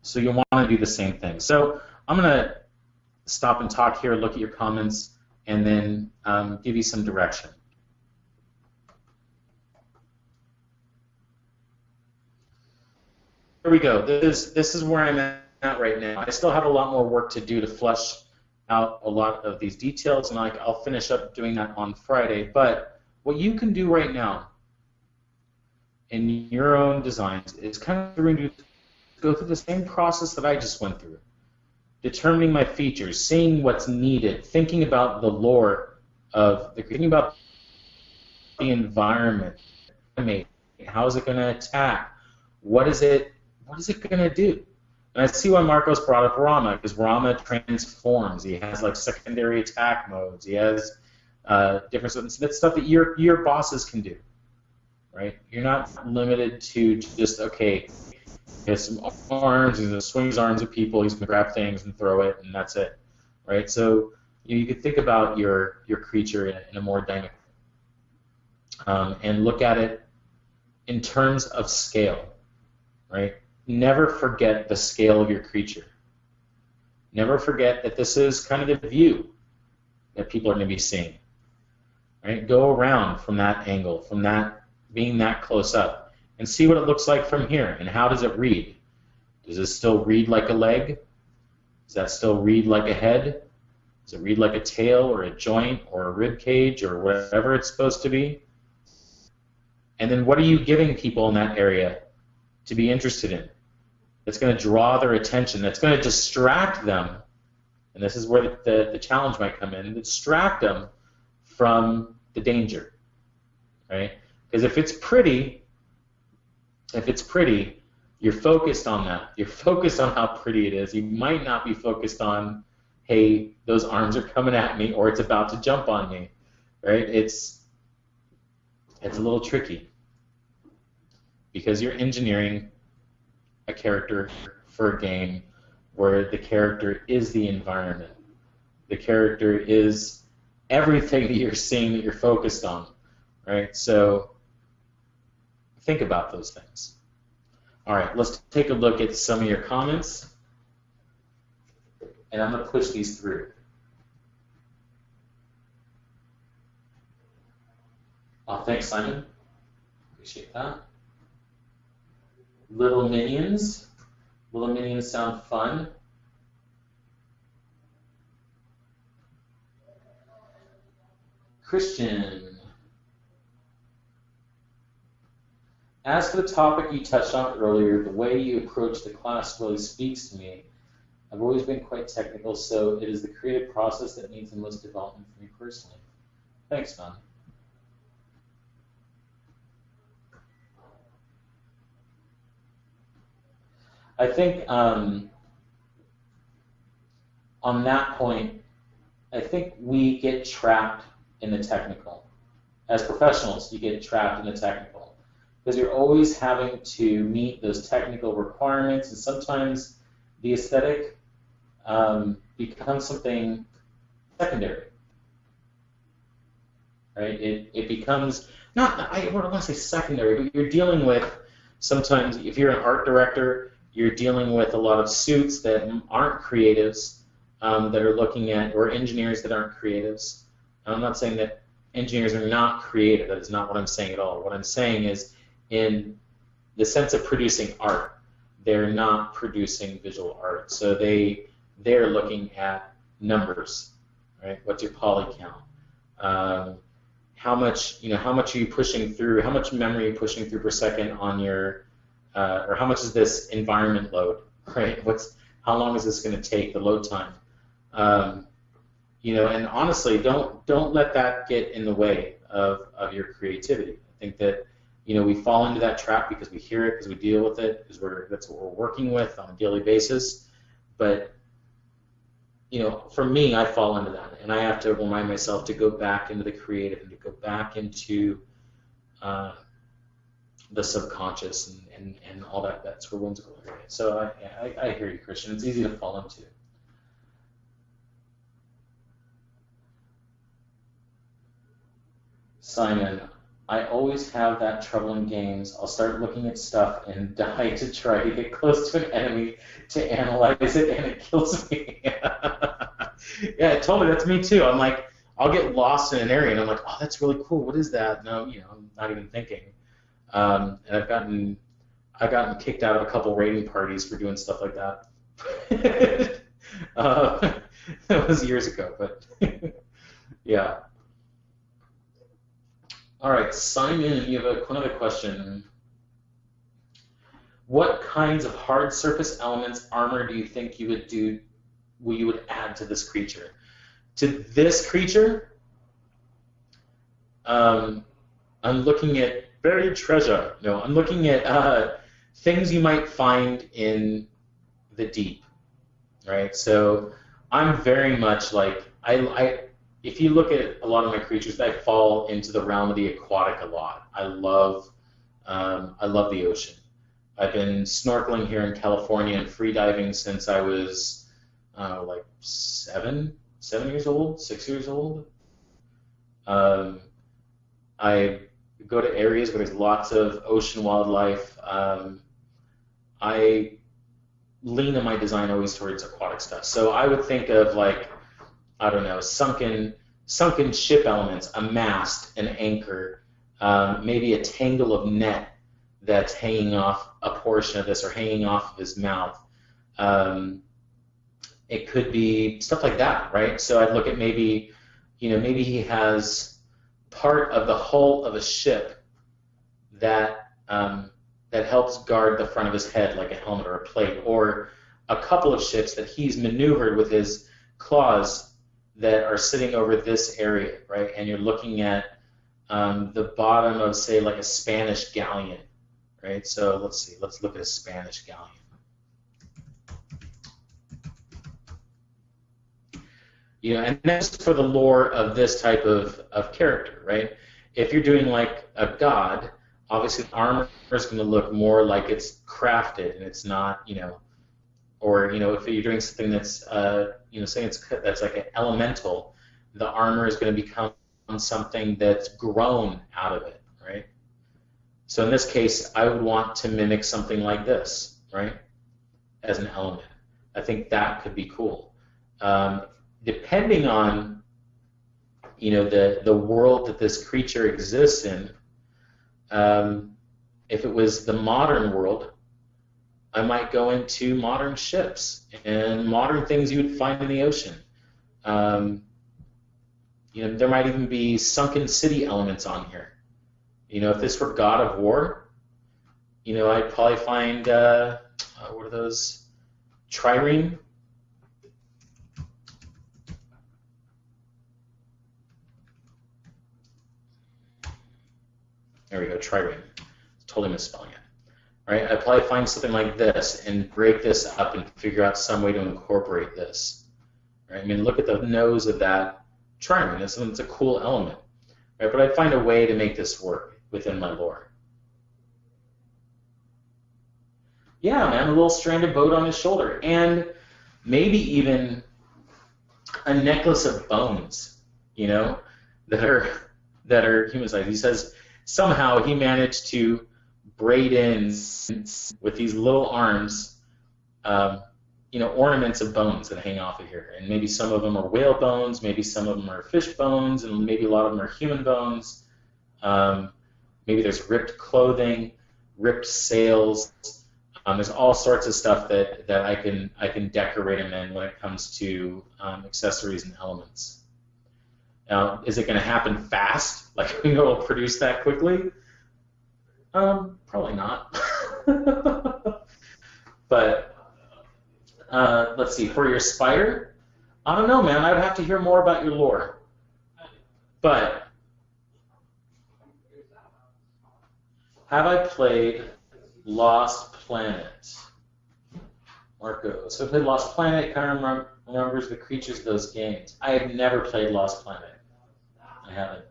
So you'll want to do the same thing. So I'm going to stop and talk here, look at your comments, and then give you some direction. Here we go. This is where I'm at right now. I still have a lot more work to do to flesh out a lot of these details, and I'll finish up doing that on Friday. But what you can do right now in your own designs is kind of go through the same process that I just went through. Determining my features, seeing what's needed, thinking about the lore of thinking about the environment. How is it going to attack? What is it going to do? And I see why Marcos brought up Rama, because Rama transforms. He has like secondary attack modes. He has different stuff. That's stuff that your bosses can do, right? You're not limited to just, okay, he has some arms, he's going to swing his arms at people, he's going to grab things and throw it, and that's it, right? So you could think about your creature in a more dynamic and look at it in terms of scale, right? Never forget the scale of your creature. Never forget that this is kind of the view that people are going to be seeing, right? Go around from that angle, from that being that close up, and see what it looks like from here, and how does it read? Does it still read like a leg? Does that still read like a head? Does it read like a tail or a joint or a rib cage or whatever it's supposed to be? And then what are you giving people in that area to be interested in? That's going to draw their attention. That's going to distract them, and this is where the challenge might come in, distract them from the danger, right? Because if it's pretty, you're focused on that. You're focused on how pretty it is. You might not be focused on, hey, those arms are coming at me, or it's about to jump on me, right? It's a little tricky because you're engineering a character for a game where the character is the environment. The character is everything that you're seeing that you're focused on, right? So think about those things. All right, let's take a look at some of your comments, and I'm going to push these through. Oh, thanks, Simon. Appreciate that. Little Minions. Little Minions sound fun. Christian. As for the topic you touched on earlier, the way you approach the class really speaks to me. I've always been quite technical, so it is the creative process that needs the most development for me personally. Thanks, man. I think on that point, I think we get trapped in the technical. As professionals, you get trapped in the technical because you're always having to meet those technical requirements, and sometimes the aesthetic becomes something secondary. Right? It becomes I don't want to say secondary, but you're dealing with sometimes if you're an art director, you're dealing with a lot of suits that aren't creatives that are looking at, or engineers that aren't creatives. I'm not saying that engineers are not creative. That is not what I'm saying at all. What I'm saying is, in the sense of producing art, they're not producing visual art. So they're looking at numbers, right? What's your poly count? How much are you pushing through? How much memory are you pushing through per second on your or how much is this environment load, right? How long is this going to take, the load time? And honestly, don't let that get in the way of your creativity. I think that we fall into that trap because we hear it, because we deal with it, because that's what we're working with on a daily basis. But for me, I fall into that, and I have to remind myself to go back into the creative and to go back into the subconscious and all that's where whimsical area. So I hear you, Christian. It's easy to fall into. Simon, I always have that trouble in games. I'll start looking at stuff and die to try to get close to an enemy to analyze it, and it kills me. Yeah, totally. That's me too. I'm like, I'll get lost in an area, and I'm like, oh, that's really cool. What is that? No, I'm not even thinking. And I've gotten kicked out of a couple raiding parties for doing stuff like that. That was years ago, but yeah. All right, Simon, you have another question. What kinds of hard surface elements armor do you think you would add to this creature? To this creature, I'm looking at buried treasure. No, I'm looking at things you might find in the deep, right? So I'm very much like if you look at a lot of my creatures, I fall into the realm of the aquatic a lot. I love the ocean. I've been snorkeling here in California and free diving since I was like 6 years old. I go to areas where there's lots of ocean wildlife. I lean in my design always towards aquatic stuff. So I would think of like, I don't know, sunken ship elements, a mast, an anchor, maybe a tangle of net that's hanging off a portion of this or hanging off of his mouth. It could be stuff like that, right? So I'd look at maybe he has part of the hull of a ship that helps guard the front of his head, like a helmet or a plate, or a couple of ships that he's maneuvered with his claws that are sitting over this area, right? And you're looking at the bottom of, say, like a Spanish galleon, right? So let's see. Let's look at a Spanish galleon. And that's for the lore of this type of character, right? If you're doing like a god, obviously the armor is going to look more like it's crafted and it's not, or if you're doing something that's, saying that's like an elemental, the armor is going to become something that's grown out of it, right? So in this case, I would want to mimic something like this, right, as an element. I think that could be cool. Depending on, the world that this creature exists in, if it was the modern world, I might go into modern ships and modern things you would find in the ocean. There might even be sunken city elements on here. If this were God of War, I'd probably find, what are those? Trireme. There we go, trireme. Totally misspelling it. Right? I'd probably find something like this and break this up and figure out some way to incorporate this. Right? I mean, look at the nose of that trireme. It's a cool element. Right? But I'd find a way to make this work within my lore. Yeah, man, a little stranded boat on his shoulder. And maybe even a necklace of bones, that are human-sized. He says somehow he managed to braid in with these little arms, ornaments of bones that hang off of here. And maybe some of them are whale bones, maybe some of them are fish bones, and maybe a lot of them are human bones. Maybe there's ripped clothing, ripped sails. There's all sorts of stuff that I can decorate them in when it comes to accessories and elements. Now, is it going to happen fast? Like, it'll produce that quickly? Probably not. But let's see. For your Spire, I don't know, man. I would have to hear more about your lore. But have I played Lost Planet? Marco. So I played Lost Planet. Kind of remembers the creatures of those games. I have never played Lost Planet. I haven't.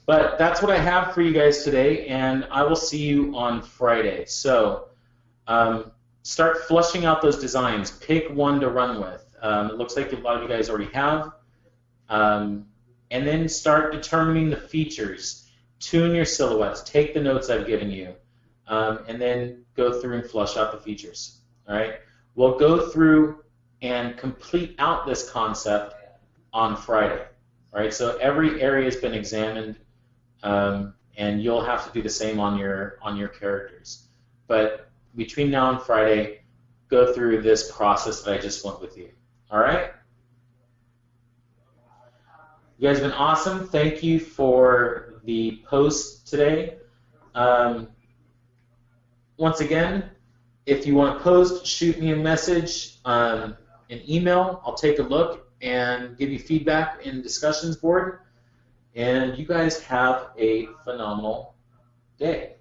But that's what I have for you guys today, and I will see you on Friday. So start flushing out those designs. Pick one to run with. It looks like a lot of you guys already have. and then start determining the features. Tune your silhouettes. Take the notes I've given you, and then go through and flush out the features. All right. We'll go through and complete out this concept on Friday. All right. So every area has been examined, and you'll have to do the same on your characters. But between now and Friday, go through this process that I just went with you. All right. You guys have been awesome. Thank you for the post today. Once again, if you want to post, shoot me a message, an email. I'll take a look and give you feedback in the discussions board. And you guys have a phenomenal day.